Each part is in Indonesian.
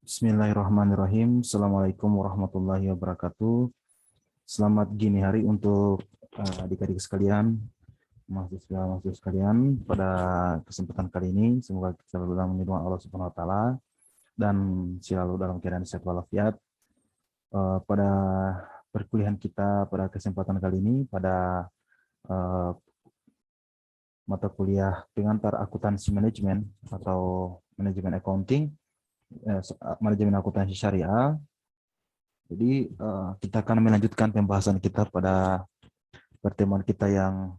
Bismillahirrahmanirrahim. Assalamualaikum warahmatullahi wabarakatuh. Selamat gini hari untuk adik-adik sekalian, mahasiswa-mahasiswa sekalian. Pada kesempatan kali ini, semoga kita selalu dalam lindungan Allah Subhanahu Wa Taala dan selalu dalam keadaan sehat walafiat. Pada perkuliahan kita pada kesempatan kali ini, pada mata kuliah pengantar akuntansi manajemen atau manajemen accounting, manajemen akuntansi syariah. Jadi kita akan melanjutkan pembahasan kita pada pertemuan kita yang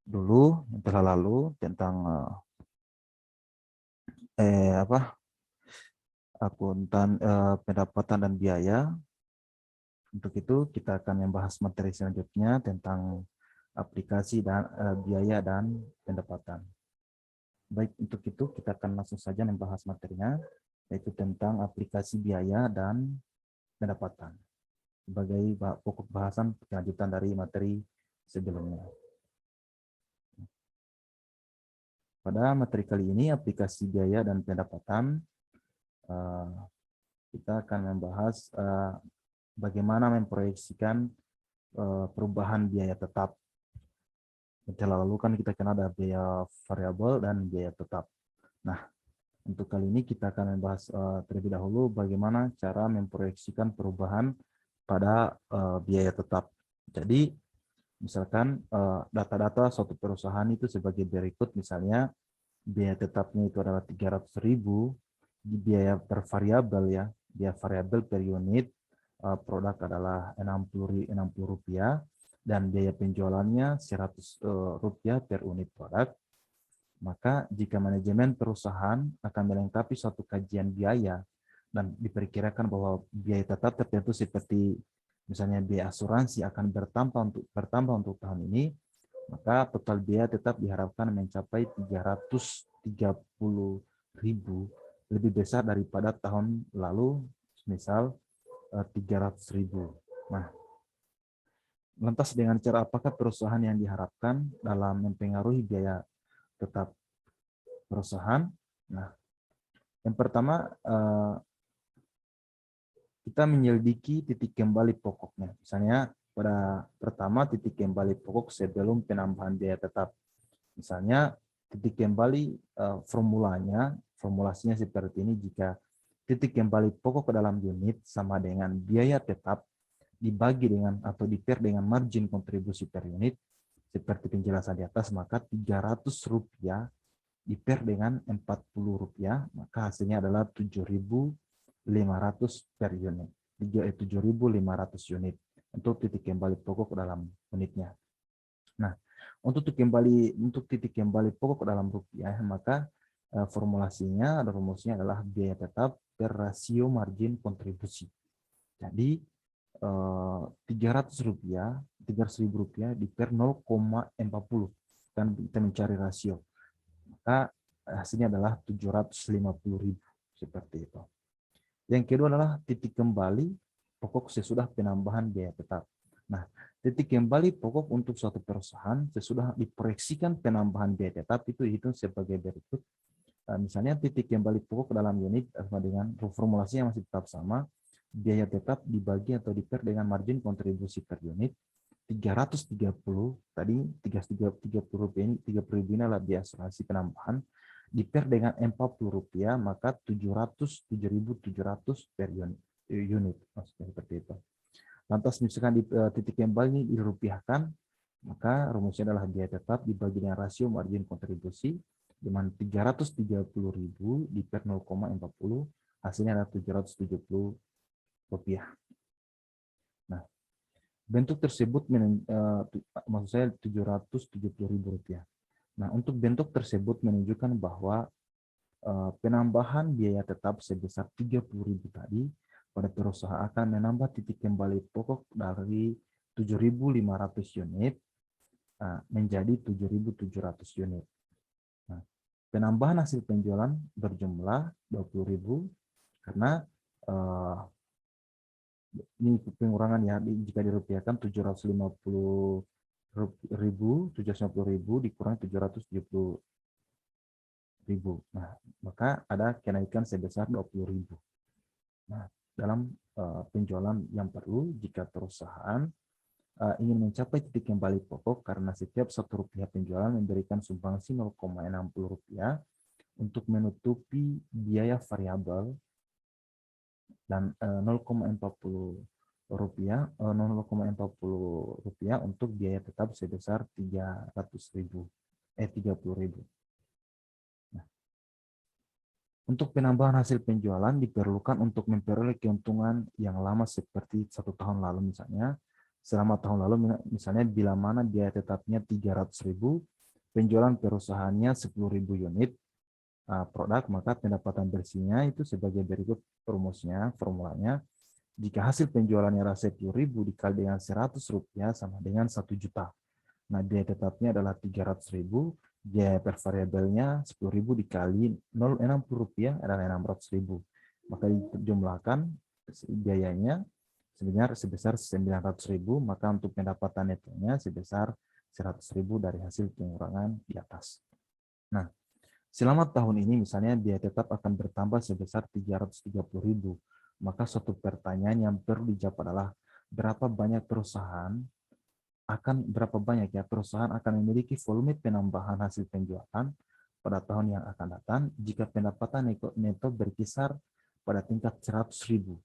dulu, yang telah lalu tentang pendapatan dan biaya. Untuk itu kita akan membahas materi selanjutnya tentang aplikasi dan biaya dan pendapatan. Baik, untuk itu kita akan langsung saja membahas materinya, yaitu tentang aplikasi biaya dan pendapatan sebagai pokok bahasan kelanjutan dari materi sebelumnya. Pada materi kali ini, aplikasi biaya dan pendapatan, kita akan membahas bagaimana memproyeksikan perubahan biaya tetap. Setelah lalu kan kita kenal ada biaya variabel dan biaya tetap. Nah, untuk kali ini kita akan membahas terlebih dahulu bagaimana cara memproyeksikan perubahan pada biaya tetap. Jadi, misalkan data-data suatu perusahaan itu sebagai berikut, misalnya biaya tetapnya itu adalah 300.000, biaya per variabel ya, biaya variabel per unit produk adalah 60 rupiah dan biaya penjualannya 100 rupiah per unit produk. Maka jika manajemen perusahaan akan melengkapi suatu kajian biaya dan diperkirakan bahwa biaya tetap tertentu seperti misalnya biaya asuransi akan bertambah untuk tahun ini, maka total biaya tetap diharapkan mencapai 330.000, lebih besar daripada tahun lalu, misal 300.000. Nah, lantas dengan cara apakah perusahaan yang diharapkan dalam mempengaruhi biaya tetap perusahaan? Nah, yang pertama kita menyelidiki titik kembali pokoknya. Misalnya pada pertama titik kembali pokok sebelum penambahan biaya tetap. Misalnya titik kembali formulasinya seperti ini: jika titik kembali pokok ke dalam unit sama dengan biaya tetap dibagi dengan atau di-pair dengan margin kontribusi per unit seperti penjelasan di atas, maka 300 rupiah di-pair dengan 40 rupiah, maka hasilnya adalah 7.500 per unit. 7.500 unit untuk titik kembali pokok ke dalam unitnya. Nah, untuk titik kembali pokok ke dalam rupiah, maka rumusnya adalah biaya tetap per rasio margin kontribusi. Jadi 300 rupiah, 300.000 rupiah di per 0,40, kan kita mencari rasio, maka hasilnya adalah 750.000, seperti itu. Yang kedua adalah titik kembali pokok sesudah penambahan biaya tetap. Nah, titik kembali pokok untuk suatu perusahaan sesudah diproyeksikan penambahan biaya tetap itu dihitung sebagai berikut. Misalnya titik kembali pokok dalam unit sama dengan formulasi yang masih tetap sama, biaya tetap dibagi atau di-pair dengan margin kontribusi per unit 330, tadi 330 rupiah ini, 30.000 ini adalah biaya asuransi penambahan, di-pair dengan 40 rupiah, maka 7.700 per unit. Maksudnya seperti itu. Lantas misalkan di titik kembali ini dirupiahkan, maka rumusnya adalah biaya tetap dibagi dengan rasio margin kontribusi, dengan 330.000 di per 0,40, hasilnya adalah 770 rupiah. Nah, bentuk tersebut maksud saya 770.000 rupiah. Nah, untuk bentuk tersebut menunjukkan bahwa penambahan biaya tetap sebesar 30.000 tadi pada perusahaan akan menambah titik kembali pokok dari 7.500 unit menjadi 7.700 unit. Nah, penambahan hasil penjualan berjumlah 20.000 karena ini pengurangan ya, jika dirupiahkan 750.000 dikurangi 770.000. Nah, maka ada kenaikan sebesar 20.000. Nah, dalam penjualan yang perlu jika perusahaan ingin mencapai titik kembali pokok karena setiap Rp1 penjualan memberikan sumbangsi Rp0,60 untuk menutupi biaya variabel dan Rp0,40 untuk biaya tetap sebesar 30.000. Nah, untuk penambahan hasil penjualan diperlukan untuk memperoleh keuntungan yang lama seperti 1 tahun lalu misalnya. Selama tahun lalu misalnya bila mana biaya tetapnya 300.000, penjualan perusahaannya 10.000 unit produk, maka pendapatan bersihnya itu sebagai berikut rumusnya, formulanya. Jika hasil penjualannya adalah 10.000 dikali dengan Rp100 sama dengan 1 juta. Nah, biaya tetapnya adalah 300.000, biaya per variabelnya 10.000 dikali Rp0,60 adalah 600.000. Maka dijumlahkan biayanya sebesar 900.000, maka untuk pendapatan netonya sebesar 100.000 dari hasil pengurangan di atas. Nah, selama tahun ini misalnya biaya tetap akan bertambah sebesar 330.000. Maka suatu pertanyaan yang perlu dijawab adalah berapa banyak perusahaan akan memiliki volume penambahan hasil penjualan pada tahun yang akan datang jika pendapatan neto berkisar pada tingkat 100.000.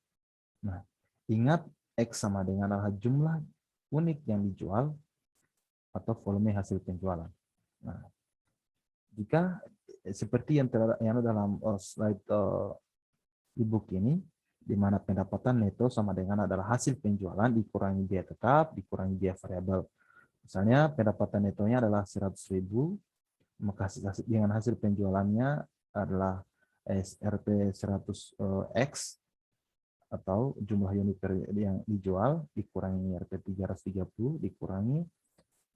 Nah, ingat X sama dengan adalah jumlah unit yang dijual atau volume hasil penjualan. Nah, jika seperti yang ada dalam slide e-book ini, di mana pendapatan neto sama dengan adalah hasil penjualan dikurangi biaya tetap, dikurangi biaya variabel. Misalnya pendapatan netonya adalah 100.000, maka dengan hasil penjualannya adalah SRP 100X atau jumlah unit yang dijual dikurangi RP 330 dikurangi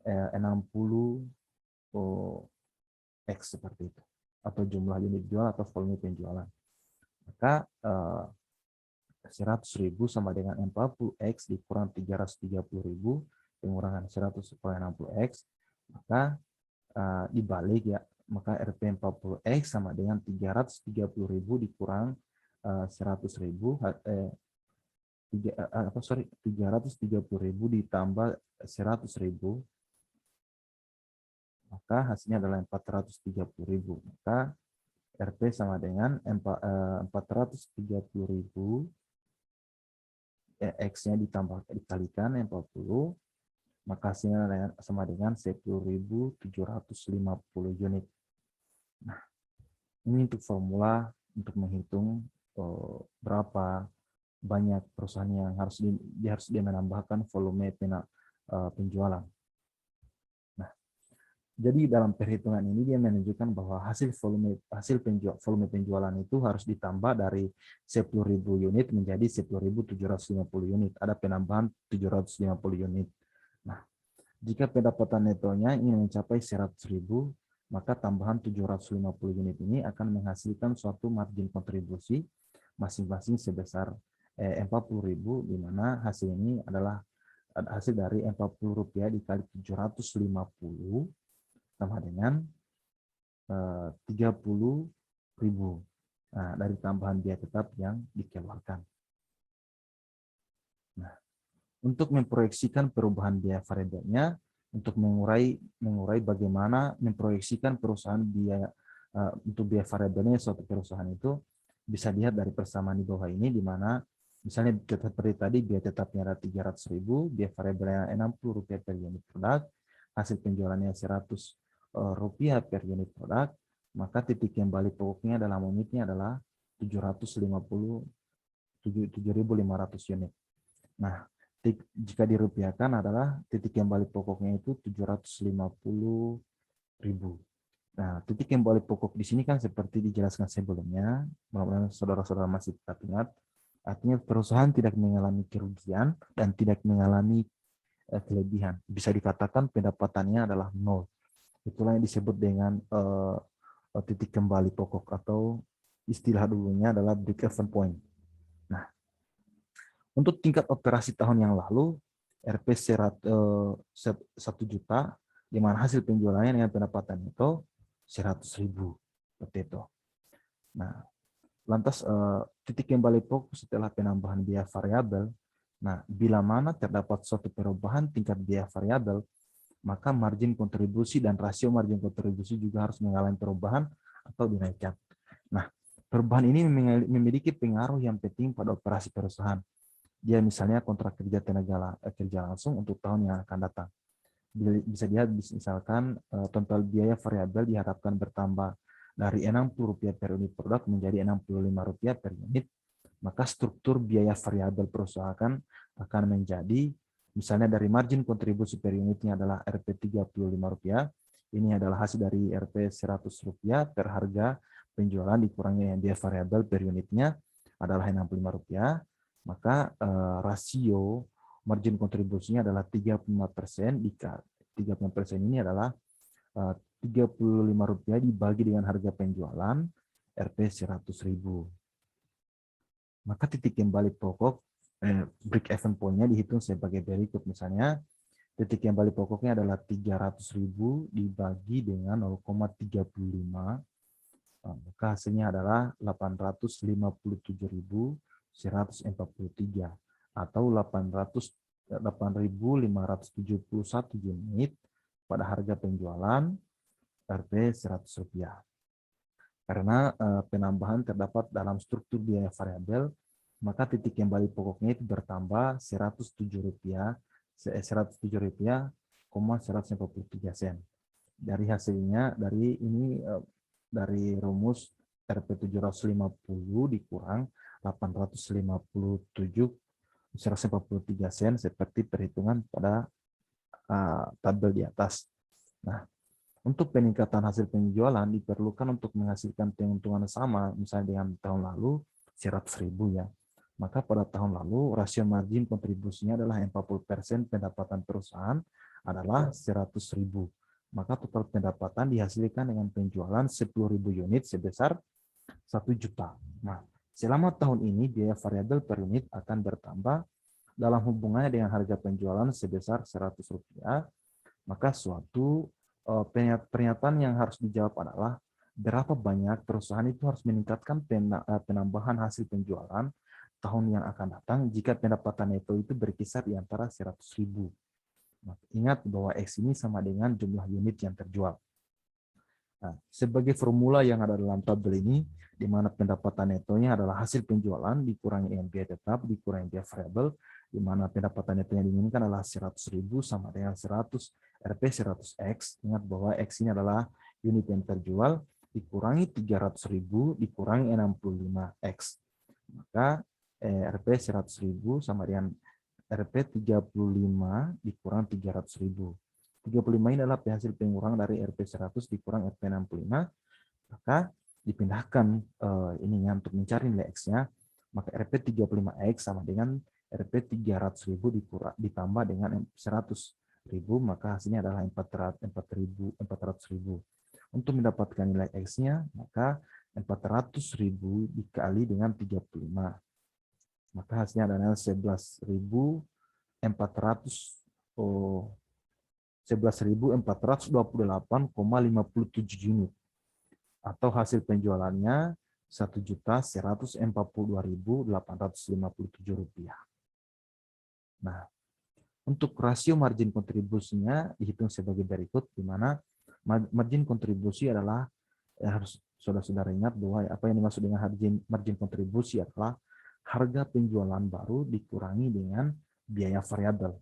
60 X seperti itu, atau jumlah unit jual atau volume penjualan. Maka 100.000 sama dengan 40X dikurang 330.000 pengurangan 100 per 60X, maka dibalik ya, maka RP 40X sama dengan 330.000 dikurang 100.000 330.000 ditambah 100.000, maka hasilnya adalah 430.000. Maka RP sama dengan 430.000 X-nya dikalikan 40, maka hasilnya sama dengan 10.750 unit. Nah, ini untuk formula untuk menghitung berapa banyak perusahaan yang harus dia menambahkan volume penjualan. Nah, jadi dalam perhitungan ini dia menunjukkan bahwa volume penjualan itu harus ditambah dari 10.000 unit menjadi 10.750 unit. Ada penambahan 750 unit. Nah, jika pendapatan netonya ingin mencapai 100.000, maka tambahan 750 unit ini akan menghasilkan suatu margin kontribusi masing-masing sebesar 40.000, di mana hasil ini adalah hasil dari Rp40 dikali 750 sama dengan 30.000. Nah, dari tambahan biaya tetap yang dikeluarkan. Nah, untuk memproyeksikan perubahan biaya variabelnya, untuk mengurai bagaimana memproyeksikan perusahaan biaya untuk biaya variabelnya suatu perusahaan itu bisa dilihat dari persamaan di bawah ini, di mana misalnya seperti tadi biaya tetapnya ada 300.000, biaya variabelnya Rp60 per unit produk, hasil penjualannya Rp100 per unit produk, maka titik kembali pokoknya dalam unitnya adalah 7.500 unit. Nah, jika dirupiahkan adalah titik kembali pokoknya itu 750.000. Nah, titik kembali pokok di sini kan seperti dijelaskan sebelumnya, mudah-mudahan saudara-saudara masih tetap ingat, artinya perusahaan tidak mengalami kerugian dan tidak mengalami kelebihan. Bisa dikatakan pendapatannya adalah nol. Itulah yang disebut dengan titik kembali pokok, atau istilah dulunya adalah break-even point. Nah, untuk tingkat operasi tahun yang lalu, RP 1 juta, di mana hasil penjualannya dengan pendapatan itu 100.000. Seperti itu. Nah, Lantas titik kembali pokok setelah penambahan biaya variabel. Nah, bila mana terdapat suatu perubahan tingkat biaya variabel, maka margin kontribusi dan rasio margin kontribusi juga harus mengalami perubahan atau dinaikkan. Nah, perubahan ini memiliki pengaruh yang penting pada operasi perusahaan. Dia misalnya kontrak kerja tenaga kerja langsung untuk tahun yang akan datang. Bisa dilihat misalkan total biaya variabel diharapkan bertambah dari Rp60 per unit produk menjadi Rp65 per unit, maka struktur biaya variabel perusahaan akan menjadi misalnya dari margin kontribusi per unitnya adalah Rp35, ini adalah hasil dari Rp100 per harga penjualan dikurangi biaya variabel per unitnya adalah Rp65, maka rasio margin kontribusinya adalah 35%, 35% ini adalah Rp35 dibagi dengan harga penjualan Rp100.000. Maka titik kembali pokok break even point-nya dihitung sebagai berikut. Misalnya titik kembali pokoknya adalah 300.000 dibagi dengan 0,35, maka hasilnya adalah 857.143 atau 8.571 unit pada harga penjualan Rp100. Karena penambahan terdapat dalam struktur biaya variabel, maka titik kembali pokoknya itu bertambah Rp107, Rp107,153. Dari hasilnya, dari rumus Rp750 dikurang 857,143 seperti perhitungan pada tabel di atas. Nah, untuk peningkatan hasil penjualan diperlukan untuk menghasilkan keuntungan sama, misalnya dengan tahun lalu 100.000 ya. Maka pada tahun lalu rasio margin kontribusinya adalah 40% pendapatan perusahaan adalah 100.000. Maka total pendapatan dihasilkan dengan penjualan 10.000 unit sebesar 1 juta. Nah, selama tahun ini biaya variabel per unit akan bertambah dalam hubungannya dengan harga penjualan sebesar Rp100, maka suatu pernyataan yang harus dijawab adalah berapa banyak perusahaan itu harus meningkatkan penambahan hasil penjualan tahun yang akan datang jika pendapatan neto itu berkisar di antara 100.000. Ingat bahwa X ini sama dengan jumlah unit yang terjual. Nah, sebagai formula yang ada dalam tabel ini, di mana pendapatan netonya adalah hasil penjualan dikurangi dengan biaya tetap dikurangi biaya variabel, di mana pendapatan neto yang diinginkan adalah 100.000 sama dengan 100 Rp100X. Ingat bahwa X ini adalah unit yang terjual dikurangi 300.000 dikurangi 65X. Maka Rp100.000 sama dengan Rp35 dikurang 300.000. 35 ini adalah hasil pengurangan dari Rp100 dikurang Rp65, maka dipindahkan ininya untuk mencari nilai X-nya, maka Rp35X sama dengan Rp300.000 ditambah dengan 100.000, maka hasilnya adalah 400.000. Untuk mendapatkan nilai X-nya, maka 400.000 dikali dengan 35, maka hasilnya adalah 11.428,57 unit, atau hasil penjualannya Rp1.142.857. Nah, untuk rasio margin kontribusinya dihitung sebagai berikut, di mana margin kontribusi adalah harus saudara-saudara ingat bahwa apa yang dimaksud dengan margin kontribusi adalah harga penjualan baru dikurangi dengan biaya variabel.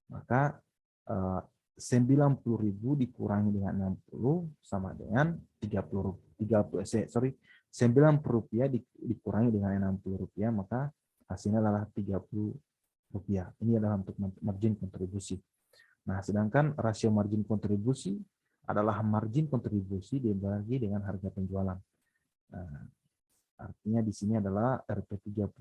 Maka 90.000 dikurangi dengan 60 sama dengan 90 rupiah dikurangi dengan 60 rupiah, maka hasilnya adalah 30 rupiah. Ini adalah untuk margin kontribusi. Nah, sedangkan rasio margin kontribusi adalah margin kontribusi dibagi dengan harga penjualan. Nah, artinya di sini adalah Rp30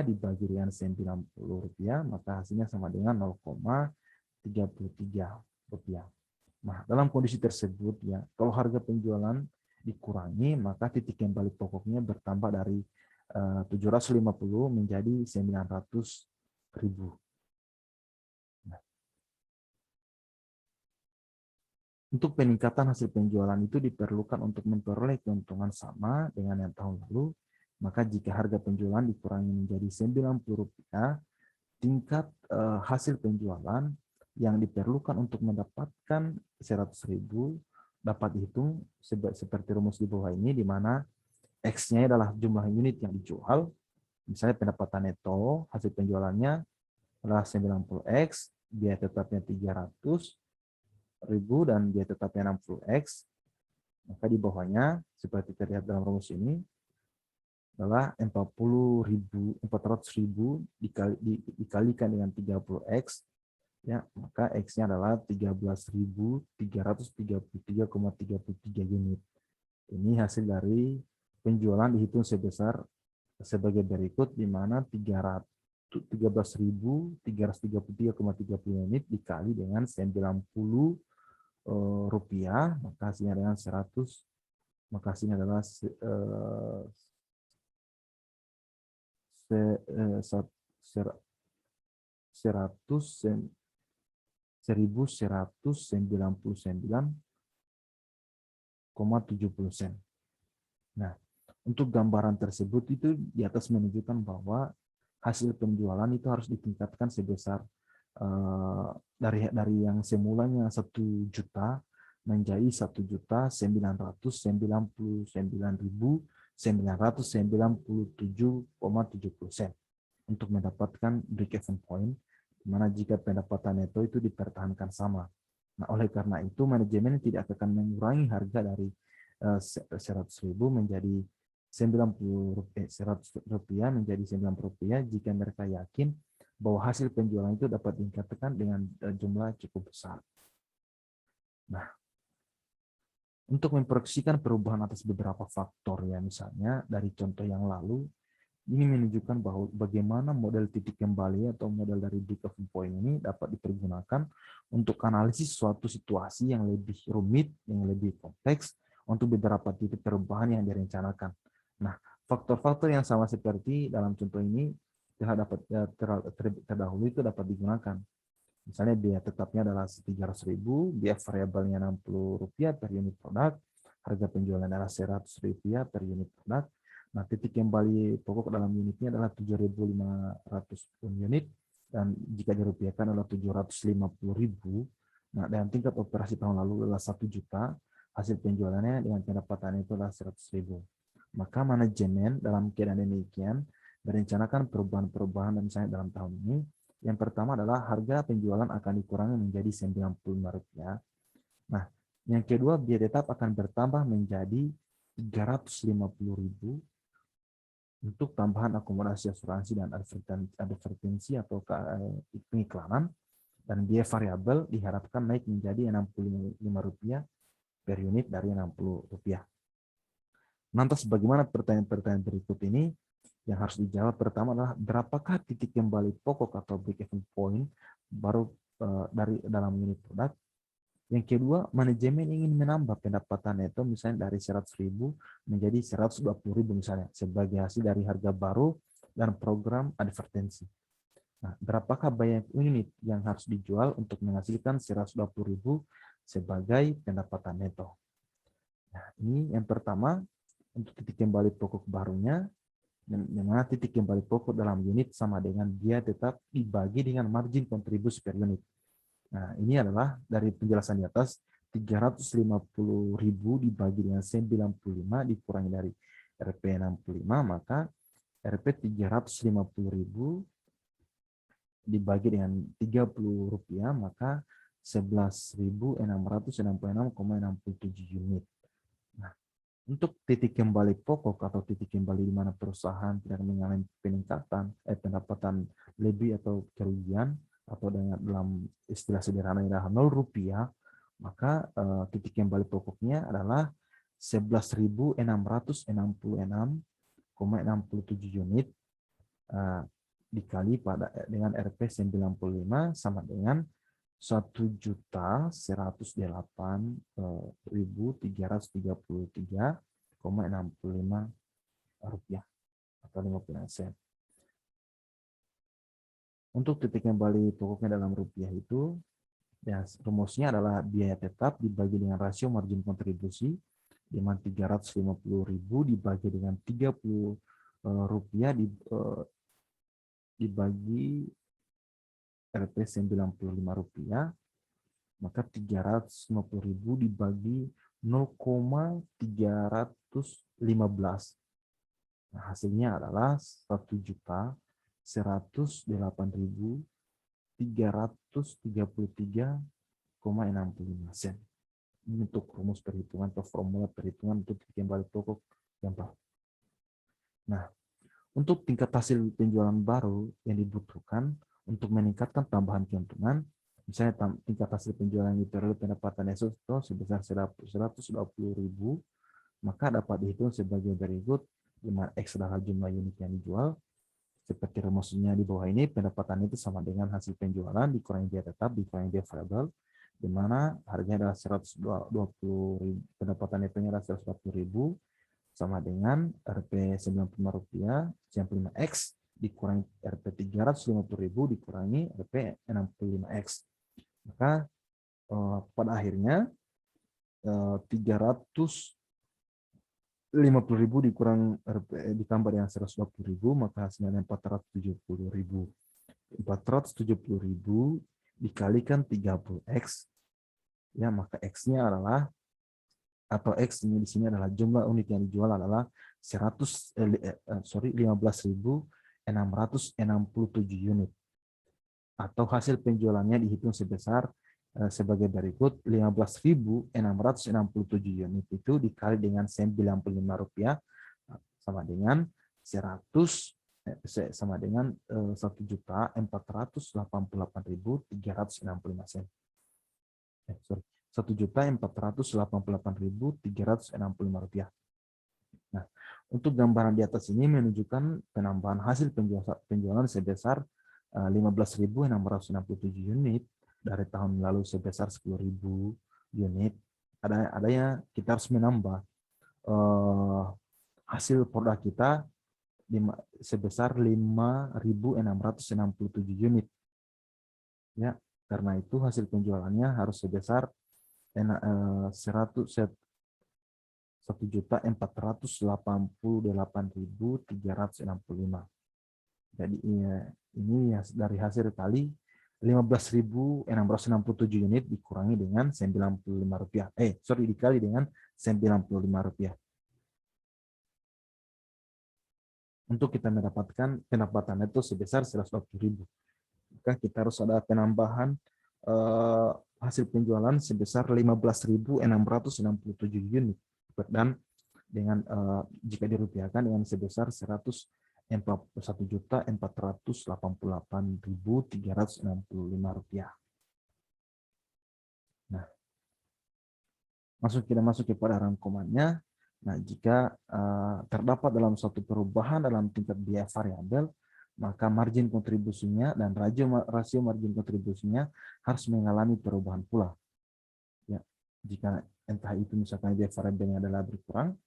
dibagi dengan 90 rupiah, maka hasilnya sama dengan 0,33 rupiah. Nah, dalam kondisi tersebut ya, kalau harga penjualan dikurangi, maka titik kembali pokoknya bertambah dari 750 menjadi 900.000. Untuk peningkatan hasil penjualan itu diperlukan untuk memperoleh keuntungan sama dengan yang tahun lalu, maka jika harga penjualan dikurangi menjadi Rp90, tingkat hasil penjualan yang diperlukan untuk mendapatkan 100.000 dapat dihitung seperti rumus di bawah ini, di mana X-nya adalah jumlah unit yang dijual. Misalnya pendapatan neto hasil penjualannya adalah 90X, biaya tetapnya 300.000 dan biaya tetapnya 60X. Maka di bawahnya seperti terlihat dalam rumus ini adalah 400.000 dikalikan dengan 30X, ya, maka X-nya adalah 13.333,33 unit. Ini hasil dari penjualan dihitung sebagai berikut, di mana 13.333,30 unit dikali dengan 90 rupiah, maka hasilnya dengan 100, maka hasilnya adalah 1.199,70 sen. Nah, untuk gambaran tersebut itu di atas menunjukkan bahwa hasil penjualan itu harus ditingkatkan sebesar dari yang semulanya 1 juta menjadi 1.199.997,70 sen untuk mendapatkan break-even point, di mana jika pendapatan neto itu dipertahankan sama. Nah, oleh karena itu manajemen tidak akan mengurangi harga dari 100.000 menjadi 100 rupiah menjadi 90 rupiah jika mereka yakin bahwa hasil penjualan itu dapat ditingkatkan dengan jumlah cukup besar. Nah, untuk memproyeksikan perubahan atas beberapa faktor, ya misalnya dari contoh yang lalu, ini menunjukkan bahwa bagaimana model titik kembali atau model dari break-even point ini dapat dipergunakan untuk analisis suatu situasi yang lebih rumit, yang lebih kompleks untuk beberapa titik perubahan yang direncanakan. Nah, faktor-faktor yang sama seperti dalam contoh ini terdahulu itu dapat digunakan. Misalnya biaya tetapnya adalah 300.000, biaya variabelnya Rp60 per unit produk, harga penjualan adalah Rp100 per unit produk. Nah, titik kembali pokok dalam unitnya adalah 7.500 unit, dan jika dirupiahkan adalah 750.000. Nah, dan tingkat operasi tahun lalu adalah 1 juta, hasil penjualannya dengan pendapatan itu adalah 100.000. Maka manajemen dalam keadaan demikian merencanakan perubahan-perubahan misalnya dalam tahun ini. Yang pertama adalah harga penjualan akan dikurangi menjadi Rp95. Nah, yang kedua, biaya tetap akan bertambah menjadi 350.000 untuk tambahan akomodasi asuransi dan advertensi atau pengiklanan, dan biaya variabel diharapkan naik menjadi Rp65 per unit dari Rp60. Lantas bagaimana pertanyaan-pertanyaan berikut ini yang harus dijawab? Pertama adalah berapakah titik kembali pokok atau break-even point baru dari dalam unit produk. Yang kedua, manajemen ingin menambah pendapatan neto misalnya dari 100.000 menjadi 120.000 misalnya sebagai hasil dari harga baru dan program advertensi. Nah, berapakah banyak unit yang harus dijual untuk menghasilkan 120.000 sebagai pendapatan neto? Nah, ini yang pertama untuk titik kembali pokok barunya, di mana titik kembali pokok dalam unit sama dengan biaya tetap dibagi dengan margin kontribusi per unit. Nah, ini adalah dari penjelasan di atas, 350.000 dibagi dengan 95 dikurangi dari Rp 65, maka Rp 350.000 dibagi dengan Rp30, maka 11.666,67 unit. Nah, untuk titik kembali pokok atau titik kembali di mana perusahaan tidak mengalami peningkatan pendapatan lebih atau kerugian, atau dalam istilah sederhana adalah Rp0, maka titik kembali pokoknya adalah 11.666,67 unit dikali dengan Rp 95 sama dengan 1.108.333,65 rupiah atau 50 sen. Untuk titik kembali pokoknya dalam rupiah itu Ya, rumusnya adalah biaya tetap dibagi dengan rasio margin kontribusi, di mana 350.000 dibagi dengan 30 rupiah dibagi Rp 95 rupiah, maka 350.000 dibagi 0,315. Nah, hasilnya adalah 1.108.333,65 sen. Ini untuk rumus perhitungan atau formula perhitungan untuk titik yang balik pokok yang baru. Nah, untuk tingkat hasil penjualan baru yang dibutuhkan untuk meningkatkan tambahan keuntungan, misalnya tingkat hasil penjualan di periode pendapatan itu sebesar 120.000, maka dapat dihitung sebagai berikut, di mana X adalah jumlah unit yang dijual. Seperti rumusnya di bawah ini, pendapatan itu sama dengan hasil penjualan dikurangi biaya tetap dikurangi biaya variabel, di mana harganya adalah 120.000, pendapatan netonya adalah 120.000, sama dengan Rp 95 rupiah, 95X dikurangi Rp 350.000 dikurangi Rp 65X. Maka pada akhirnya 350.000 dikurang ditambah dengan 120.000, maka hasilnya 470.000. 470.000 dikalikan 30X, ya, maka X-nya adalah, atau X ini di sini adalah jumlah unit yang dijual adalah 15.667 unit, atau hasil penjualannya dihitung sebesar sebagai berikut, 15.667 unit itu dikali dengan Rp95 sama dengan 1.488.365 sen. 1.488.365 rupiah. Nah, untuk gambaran di atas ini menunjukkan penambahan hasil penjualan sebesar 15.667 unit dari tahun lalu sebesar 10.000 unit. Adanya kita harus menambah hasil produk kita sebesar 5.667 unit. Ya, karena itu hasil penjualannya harus sebesar 1.488.365. Jadi ini ya dari hasil kali 15.667 unit dikurangi dengan Rp95. Dikali dengan Rp95. Untuk kita mendapatkan pendapatan itu sebesar 120.000. Maka kita harus ada penambahan hasil penjualan sebesar 15.667 unit, dan dengan jika dirupiahkan dengan sebesar 141.488.365 rupiah. Nah, kita masuk kepada rangkumannya. Nah, jika terdapat dalam suatu perubahan dalam tingkat biaya variabel, maka margin kontribusinya dan rasio margin kontribusinya harus mengalami perubahan pula. Ya, jika entah itu misalkan biaya variabelnya adalah berkurang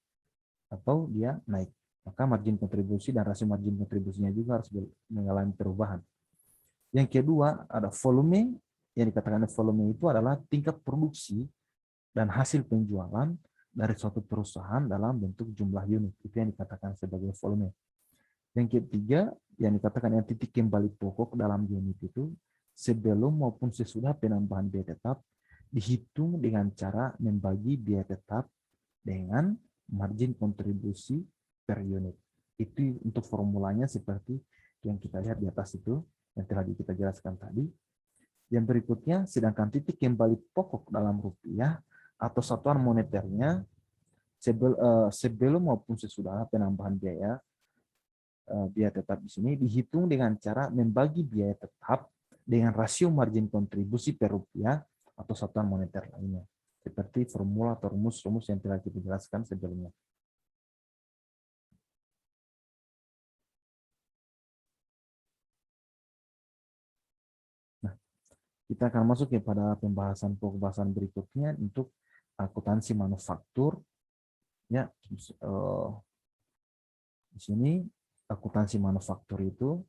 atau dia naik, maka margin kontribusi dan rasio margin kontribusinya juga harus mengalami perubahan. Yang kedua ada volume. Yang dikatakan volume itu adalah tingkat produksi dan hasil penjualan dari suatu perusahaan dalam bentuk jumlah unit. Itu yang dikatakan sebagai volume. Yang ketiga, yang dikatakan yang titik kembali pokok dalam unit itu, sebelum maupun sesudah penambahan biaya tetap, dihitung dengan cara membagi biaya tetap dengan margin kontribusi per unit. Itu untuk formulanya seperti yang kita lihat di atas itu, yang telah kita jelaskan tadi. Yang berikutnya, sedangkan titik kembali pokok dalam rupiah atau satuan moneternya sebelum maupun sesudah penambahan biaya tetap di sini dihitung dengan cara membagi biaya tetap dengan rasio margin kontribusi per rupiah atau satuan moneter lainnya, seperti formula atau rumus-rumus yang telah kita jelaskan sebelumnya. Nah, kita akan masuk kepada pembahasan berikutnya untuk akuntansi manufaktur. Ya, di sini akuntansi manufaktur itu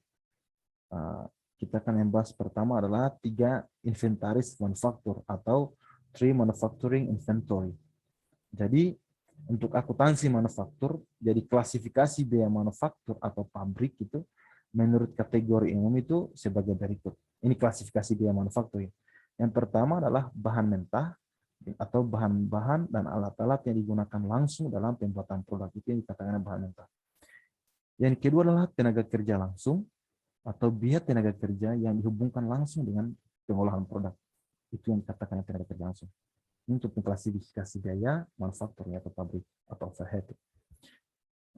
kita akan membahas pertama adalah 3 inventaris manufaktur atau 3 manufacturing inventory. Jadi untuk akuntansi manufaktur, jadi klasifikasi biaya manufaktur atau pabrik itu menurut kategori umum itu sebagai berikut. Ini klasifikasi biaya manufaktur. Yang pertama adalah bahan mentah atau bahan-bahan dan alat-alat yang digunakan langsung dalam pembuatan produk, itu yang dikatakan bahan mentah. Yang kedua adalah tenaga kerja langsung atau biaya tenaga kerja yang dihubungkan langsung dengan pengolahan produk, itu yang dikatakan tenaga kerja langsung. Untuk mengklasifikasi biaya manufaktur atau pabrik atau overhead.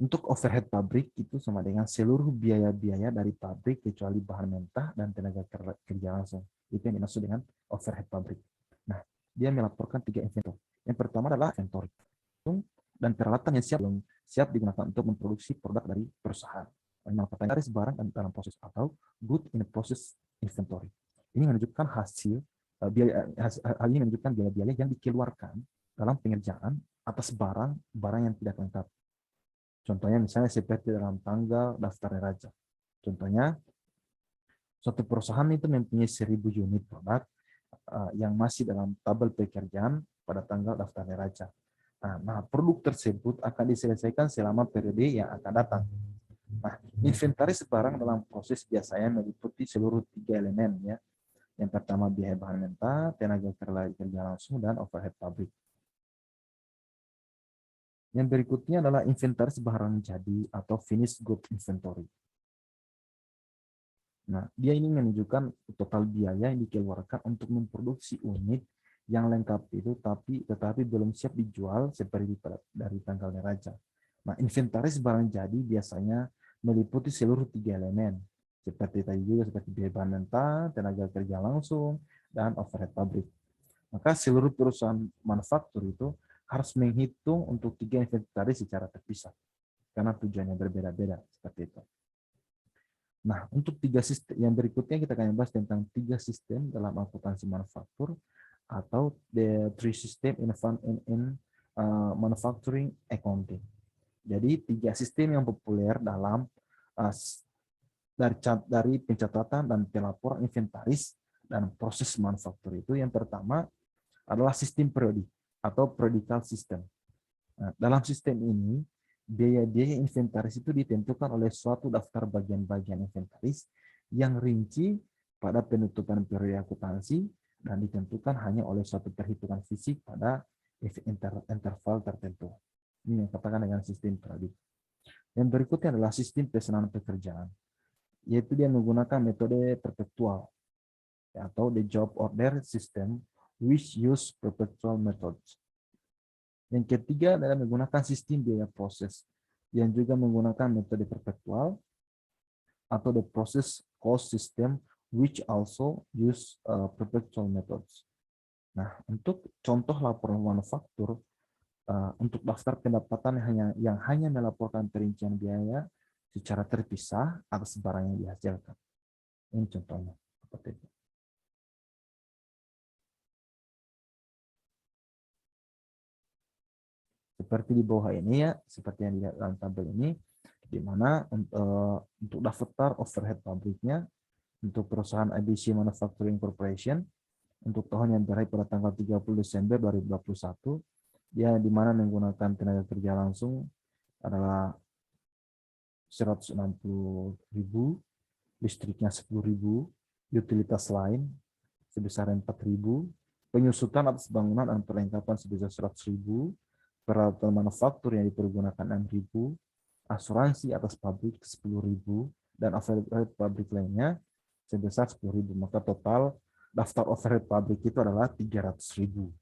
Untuk overhead pabrik itu sama dengan seluruh biaya-biaya dari pabrik kecuali bahan mentah dan tenaga kerja langsung. Itu yang dimaksud dengan overhead pabrik. Nah, dia melaporkan 3 inventory. Yang pertama adalah inventory dan peralatan yang siap digunakan untuk memproduksi produk dari perusahaan. Inventaris barang dalam proses atau good in process inventory. Ini menunjukkan hal ini menunjukkan biaya-biaya yang dikeluarkan dalam pengerjaan atas barang yang tidak lengkap. Contohnya misalnya seperti dalam tanggal daftar neraca. Contohnya suatu perusahaan itu mempunyai 1000 unit produk yang masih dalam tabel pekerjaan pada tanggal daftar neraca. Nah, produk tersebut akan diselesaikan selama periode yang akan datang. Nah, inventaris barang dalam proses biasanya meliputi seluruh 3 elemen ya. Yang pertama biaya bahan mentah, tenaga kerja langsung, dan overhead pabrik. Yang berikutnya adalah inventaris barang jadi atau finished good inventory. Nah, dia ini menunjukkan total biaya yang dikeluarkan untuk memproduksi unit yang lengkap itu tetapi belum siap dijual seperti dari tanggal neraca. Nah, inventaris barang jadi biasanya meliputi seluruh 3 elemen. Seperti tadi juga, seperti biaya bahan mentah, tenaga kerja langsung, dan overhead pabrik. Maka seluruh perusahaan manufaktur itu harus menghitung untuk 3 inventaris secara terpisah. Karena tujuannya berbeda-beda, seperti itu. Nah, untuk 3 sistem yang berikutnya kita akan bahas tentang 3 sistem dalam akuntansi manufaktur atau the 3 system in manufacturing accounting. Jadi 3 sistem yang populer dalam dari pencatatan dan pelaporan inventaris dan proses manufaktur itu. Yang pertama adalah sistem periodik atau periodical system. Nah, dalam sistem ini biaya-biaya inventaris itu ditentukan oleh suatu daftar bagian-bagian inventaris yang rinci pada penutupan periode akuntansi dan ditentukan hanya oleh suatu perhitungan fisik pada interval tertentu. Ini yang katakan dengan sistem periodik. Yang berikutnya adalah sistem pesanan pekerjaan, yaitu dia menggunakan metode perpetual atau the job order system which use perpetual methods. Yang ketiga adalah menggunakan sistem biaya proses yang juga menggunakan metode perpetual atau the process cost system which also use perpetual methods. Nah, untuk contoh laporan manufaktur untuk daftar pendapatan yang hanya melaporkan perincian biaya secara terpisah atas barang yang dihasilkan. Ini contohnya seperti itu. Seperti di bawah ini ya, seperti yang dilihat dalam tabel ini, di mana untuk daftar overhead pabriknya untuk perusahaan ABC Manufacturing Corporation untuk tahun yang berakhir pada tanggal 30 Desember 2021, dia di mana menggunakan tenaga kerja langsung adalah 160.000, listriknya 10.000, utilitas lain sebesar 4.000, penyusutan atas bangunan dan perlengkapan sebesar 100.000, peralatan manufaktur yang dipergunakan 6.000, asuransi atas pabrik 10.000, dan overhead pabrik lainnya sebesar 10.000. Maka total daftar overhead pabrik itu adalah 300.000.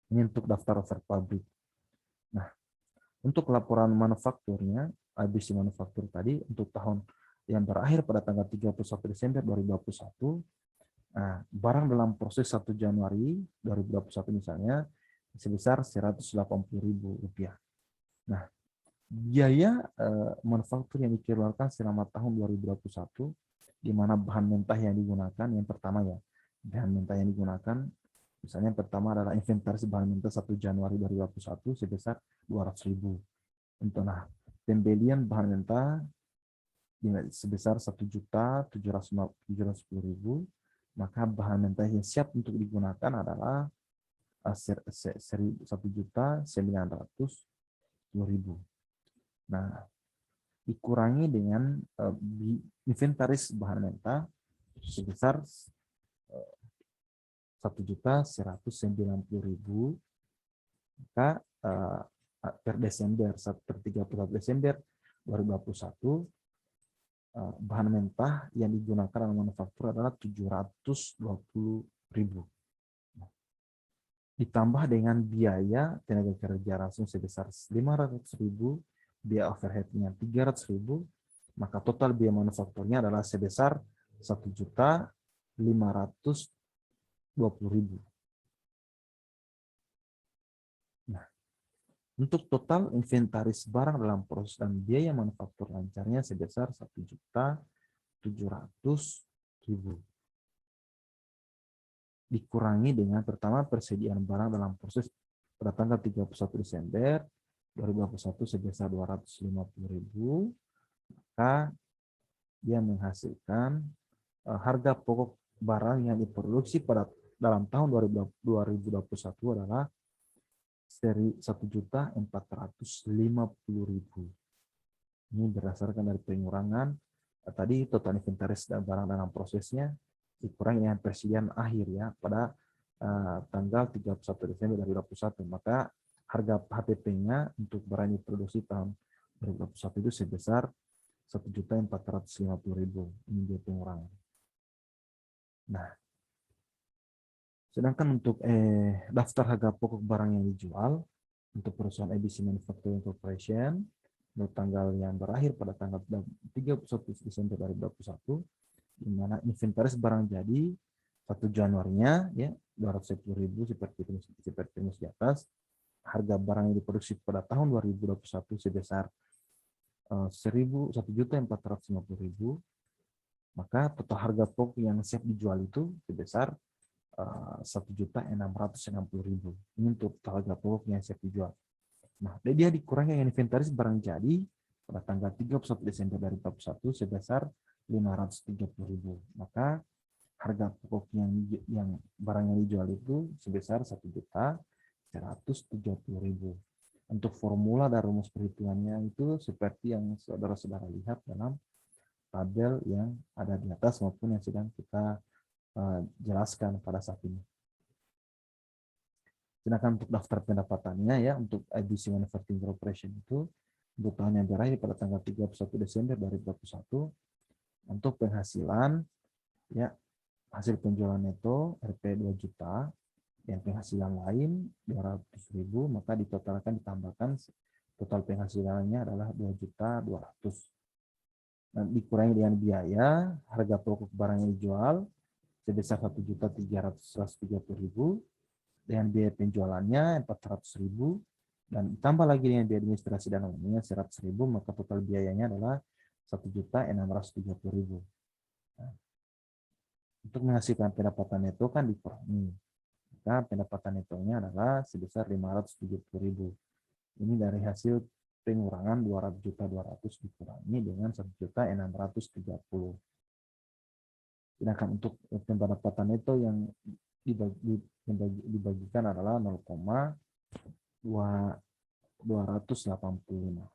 Ini untuk daftar overhead pabrik. Nah, untuk laporan manufakturnya, ABC manufaktur tadi untuk tahun yang berakhir pada tanggal 31 Desember 2021, nah, barang dalam proses 1 Januari 2021 misalnya sebesar Rp180.000. Nah, biaya manufaktur yang dikeluarkan selama tahun 2021 di mana bahan mentah yang digunakan, yang pertama ya, bahan mentah yang digunakan misalnya yang pertama adalah inventaris bahan mentah 1 Januari 2021 sebesar 200.000. Untuk pembelian bahan mentah sebesar 1.710.000, maka bahan mentah yang siap untuk digunakan adalah 1.910.000. Nah, dikurangi dengan inventaris bahan mentah sebesar 1.190.000, maka per Desember, per 31 Desember 2021, bahan mentah yang digunakan dalam manufaktur adalah 720.000. Ditambah dengan biaya tenaga kerja langsung sebesar 500.000, biaya overhead-nya 300.000, maka total biaya manufakturnya adalah sebesar 1.520.000. Nah, untuk total inventaris barang dalam proses dan biaya manufaktur lancarnya sebesar 1.700.000. Dikurangi dengan pertama persediaan barang dalam proses pada tanggal 31 Desember 2021 sebesar 250.000, maka dia menghasilkan harga pokok barang yang diproduksi pada dalam tahun 2021 adalah 1.450.000. Ini berdasarkan dari pengurangan tadi total inventaris dan barang dalam prosesnya dikurangi dengan persediaan akhir ya pada tanggal 31 Desember 2021, maka harga HPP-nya untuk barang yang diproduksi tahun 2021 itu sebesar 1.450.000. Ini dia pengurangan. Nah, sedangkan untuk daftar harga pokok barang yang dijual untuk perusahaan ABC Manufacturing Corporation untuk tanggal yang berakhir pada tanggal 31 Desember 2021, di mana inventaris barang jadi 1 Januarinya ya 210.000 seperti rumus di atas. Harga barang yang diproduksi pada tahun 2021 sebesar 1.450.000, maka total harga pokok yang siap dijual itu sebesar 1.660.000. Ini untuk total harga pokok yang siap dijual. Nah, dia dikurangi dengan inventaris barang jadi pada tanggal 31 Desember 2021 sebesar 530.000. Maka harga pokok yang barang yang dijual itu sebesar 1.170.000. Untuk formula dan rumus perhitungannya itu seperti yang saudara-saudara lihat dalam tabel yang ada di atas maupun yang sedang kita jelaskan pada saat ini. Sedangkan untuk daftar pendapatannya ya untuk ABC Manufacturing Corporation itu untuk tahun yang berakhir pada tanggal 31 Desember 2021 untuk penghasilan ya hasil penjualan neto Rp 2 juta dan penghasilan lain 200.000, maka ditotalkan ditambahkan total penghasilannya adalah 2.200.000. Dan dikurangi dengan biaya harga pokok barang yang dijual sebesar 1.330.000 dengan biaya penjualannya 400.000 dan ditambah lagi dengan biaya administrasi dan lainnya 100.000, maka total biayanya adalah 1.630.000. Nah, untuk menghasilkan pendapatan neto kan dikurangi, maka pendapatan netonya adalah sebesar 570.000. Ini dari hasil pengurangan 200.200 dikurangi dengan 1.630. Sedangkan untuk pendapatan neto yang dibagikan adalah 0,285.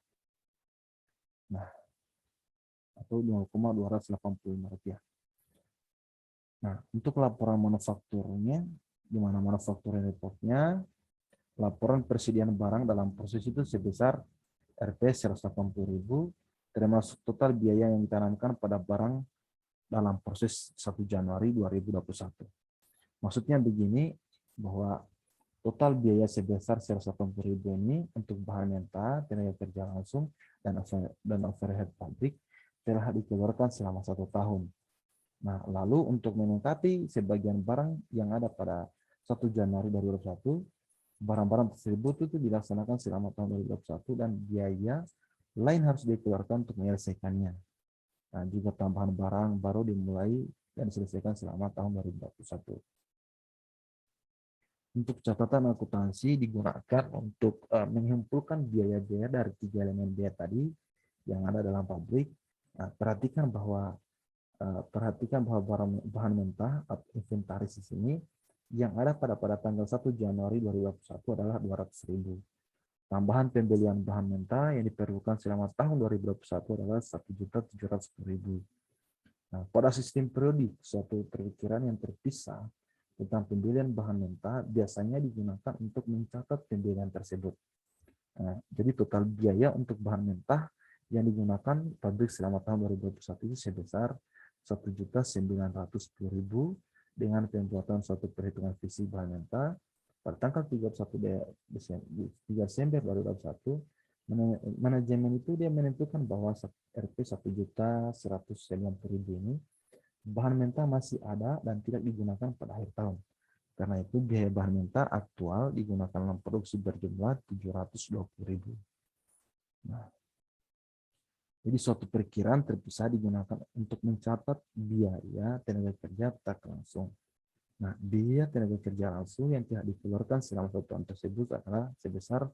Nah, atau 0,285 rupiah. Nah, untuk laporan manufakturnya, di mana manufaktur reportnya, laporan persediaan barang dalam proses itu sebesar Rp 180.000, termasuk total biaya yang ditanamkan pada barang dalam proses 1 Januari 2021. Maksudnya begini, bahwa total biaya sebesar 180.000 ini untuk bahan mentah, tenaga kerja langsung, dan overhead pabrik telah dikeluarkan selama 1 tahun. Nah, lalu untuk melengkapi sebagian barang yang ada pada 1 Januari 2021, barang-barang tersebut itu dilaksanakan selama tahun 2021 dan biaya lain harus dikeluarkan untuk menyelesaikannya. Nah, juga tambahan barang baru dimulai dan diselesaikan selama tahun 2021. Untuk catatan akuntansi digunakan untuk mengumpulkan biaya-biaya dari 3 elemen biaya tadi yang ada dalam pabrik Nah, perhatikan bahwa bahan mentah atau inventaris di sini yang ada pada tanggal 1 Januari 2021 adalah 200.000. Tambahan pembelian bahan mentah yang diperlukan selama tahun 2021 adalah 1.710.000. Nah, pada sistem periodik, suatu perikiran yang terpisah tentang pembelian bahan mentah biasanya digunakan untuk mencatat pembelian tersebut. Nah, jadi total biaya untuk bahan mentah yang digunakan pabrik selama tahun 2021 itu sebesar 1.910.000 dengan pembuatan suatu perhitungan fisik bahan mentah pada tanggal 31 Desember 2021. Manajemen itu dia menentukan bahwa RP 1.190.000 ini bahan mentah masih ada dan tidak digunakan pada akhir tahun. Karena itu biaya bahan mentah aktual digunakan dalam produksi berjumlah 720.000. Nah, jadi suatu perkiraan terpisah digunakan untuk mencatat biaya tenaga kerja tak langsung. Nah, biaya tenaga kerja langsung yang tidak dikeluarkan selama satu tahun tersebut adalah sebesar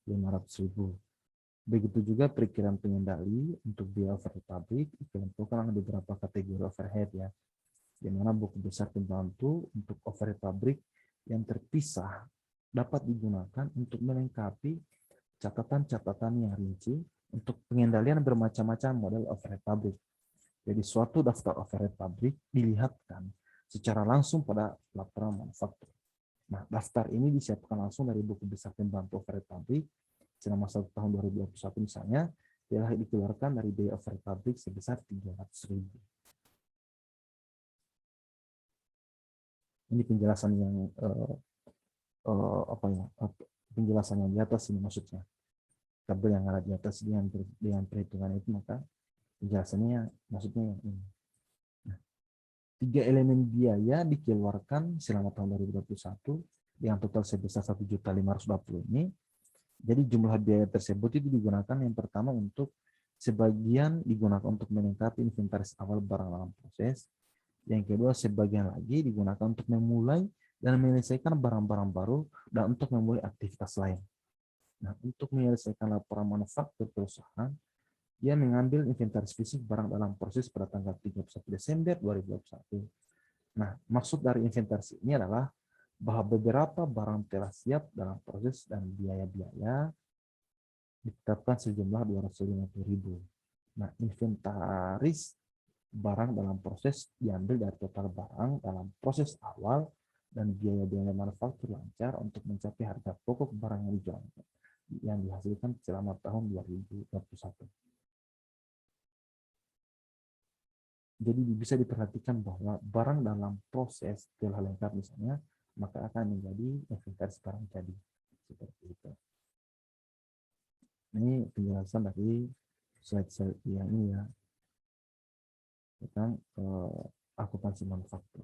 500.000. Begitu juga perkiraan pengendali untuk biaya overhead pabrik dikelompokkan dalam beberapa kategori overhead ya, di mana buku besar pembantu untuk overhead pabrik yang terpisah dapat digunakan untuk melengkapi catatan-catatan yang rinci untuk pengendalian bermacam-macam model overhead pabrik. Jadi suatu daftar overhead pabrik dilihatkan secara langsung pada laporan manufaktur. Nah, daftar ini disiapkan langsung dari buku besar pembantu overhead pabrik selama 1 tahun 2021 misalnya, telah dikeluarkan dari biaya overhead pabrik sebesar 300.000. Ini penjelasan yang penjelasan yang di atas ini maksudnya. Tabel yang ada di atas dengan perhitungan itu, maka penjelasannya maksudnya ini. Nah, 3 elemen biaya dikeluarkan selama tahun 2021 dengan total sebesar 1.520.000 ini. Jadi jumlah biaya tersebut itu digunakan yang pertama untuk sebagian digunakan untuk melengkapi inventaris awal barang dalam proses. Yang kedua, sebagian lagi digunakan untuk memulai dan menyelesaikan barang-barang baru dan untuk memulai aktivitas lain. Nah, untuk menyelesaikan laporan manufaktur perusahaan, dia mengambil inventaris fisik barang dalam proses pada tanggal 31 Desember 2021. Nah, maksud dari inventaris ini adalah bahwa beberapa barang telah siap dalam proses dan biaya-biaya ditetapkan sejumlah 250.000. Nah, inventaris barang dalam proses diambil dari total barang dalam proses awal dan biaya-biaya manufaktur lancar untuk mencapai harga pokok barang yang dijual yang dihasilkan selama tahun 2021. Jadi bisa diperhatikan bahwa barang dalam proses telah lengkap misalnya, maka akan menjadi inventaris barang jadi. Seperti itu. Ini penjelasan dari slide-slide yang ini ya, tentang akuntansi manufaktur.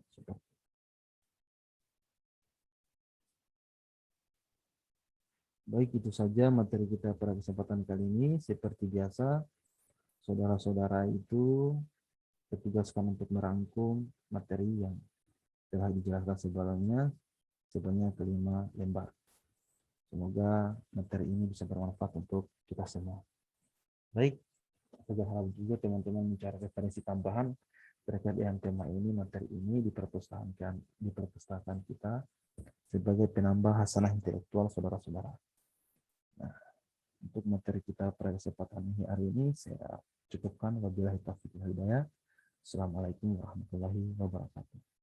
Baik, itu saja materi kita pada kesempatan kali ini. Seperti biasa, saudara-saudara itu ditugaskan untuk merangkum materi yang telah dijelaskan sebelumnya sebanyak 5 lembar. Semoga materi ini bisa bermanfaat untuk kita semua. Baik, saya harap juga teman-teman mencari referensi tambahan terkait dengan tema ini, materi ini di perpustakaan kita sebagai penambah hasanah intelektual saudara-saudara. Nah, untuk materi kita pada kesempatan hari ini saya cukupkan. Wabillahi taufiq wal hidayah. Assalamualaikum warahmatullahi wabarakatuh.